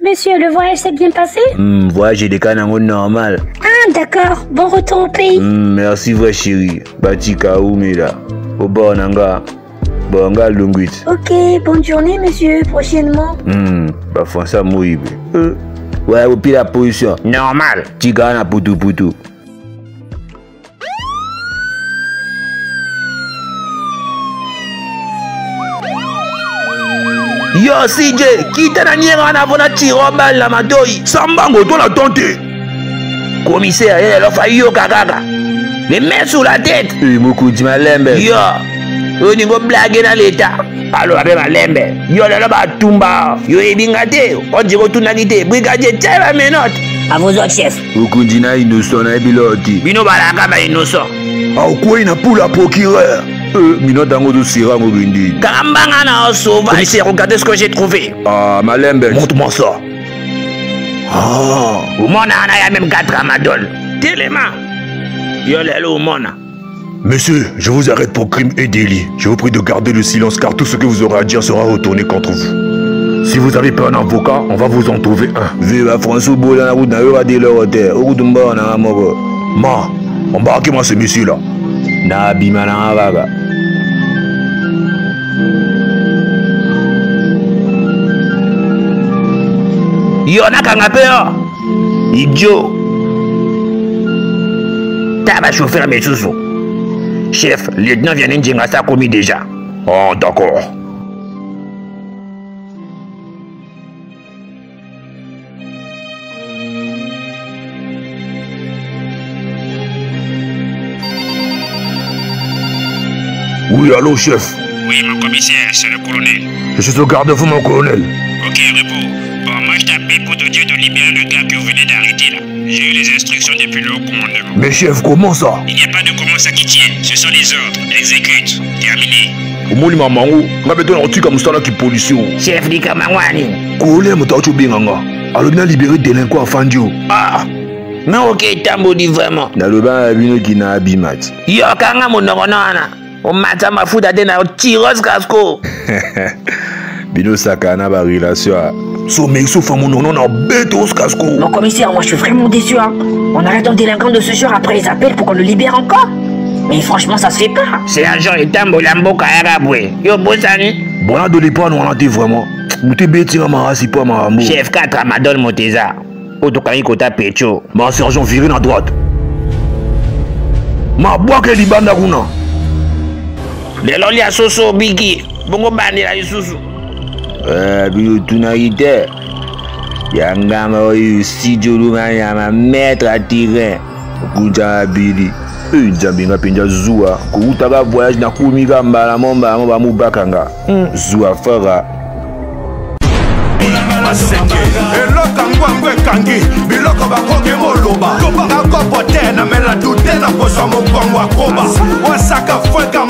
Monsieur, le voyage s'est bien passé? Voyage des canangos normal. Ah, d'accord. Bon retour au pays. Merci, vrai chérie. Batika Oumela. Au bord nanga. Bonga Lunguit. Ok, bonne journée, monsieur. Prochainement. Bah, François Moïbe. Ouais, au pire la position. Normal. Tigana Poutou Poutou. Yo CJ, qui t'a nié en avant de tirer la matoi? Sambango, toi la tente. Commissaire, il a fait yo kakaga. Les mains sous la tête. Moukou di malembe. Yo, on y va blaguer dans l'état. Alors avec malembe. Yo là ba tumba. Yo ebingate. On dit que tout n'agité. Brigadier tire la menotte. À vos autres chefs. Moukou di na innocent na biloti. Bino balaka ba innocent. Ah quoi il n'a pour la procureur. Mino dango do sira mobindi. Kambanga na sauvage. Commissaire, regardez ce que j'ai trouvé. Ah, malembe. Montre-moi ça. Ah. Au monde, on a même 4 ramadoles. Télément. Yo lelo au monde. Monsieur, je vous arrête pour crime et délit. Je vous prie de garder le silence car tout ce que vous aurez à dire sera retourné contre vous. Si vous avez pas un avocat, on va vous en trouver un. Viva François Bola na route na yo de l'hôtel. Au Dumba na amoko. Ma, embarquez-moi ce monsieur-là. Na bima na vaga. Yo nakanga pe yo. Idiot. Taba chauffeur mesusu. Chef, lieutenant vient n'injinga ça commis déjà. Oh, d'accord. Oui, allô, chef. Oui, mon commissaire, c'est le colonel. Je suis au garde-fou, mon colonel. Ok, repos. Bon, moi je t'appelle pour te dire de libérer le gars que vous venez d'arrêter là. J'ai eu les instructions depuis le haut commandement. Mais chef, comment ça? Il n'y a pas de comment ça qui tient. Ce sont les ordres. Exécute. Terminé. Au moins, mamango, on va mettre un truc comme ça là qui pollution. Chef di kamangwani. Colonel, mon taucho binganga. Alors, on a libéré délinquant à Fandio. Ah. Mais ok, tambo dit vraiment. Na le ban abino qui na abimat. Yo kanga mononona. On mata mafuta de na tiros casco. Bino sakana ba relation. So mais so famo non na betos casco. Non, commissaire, moi je suis vraiment déçu. Hein. On arrête un délinquant de ce genre après les appels pour qu'on le libère encore. Mais franchement, ça se fait pas. C'est un genre de tambo lamboka arabwe. Yo bosani. Bon là de l'époque on a dit vraiment. Mouté beti na marasi pas marambo. Chef 4 Amadol Moteza. Otokani kota pecho. Ma sergent viré à droite. Ma bois que libanda kuna. Le loli a soso biki. Bongo bandi la isusu. Bino tunarite. Yangama oyu studio lumanya ma maître à tirer. Kunja abili. Njambinga penja zua. Kuutaka voyage na kumika mbala momba ba mubakanga. Zua fara. Elokangwangwe kangi biloko bakoki moloba nakopo te na mela dute na kozwa mokongo akoba wasaka fweka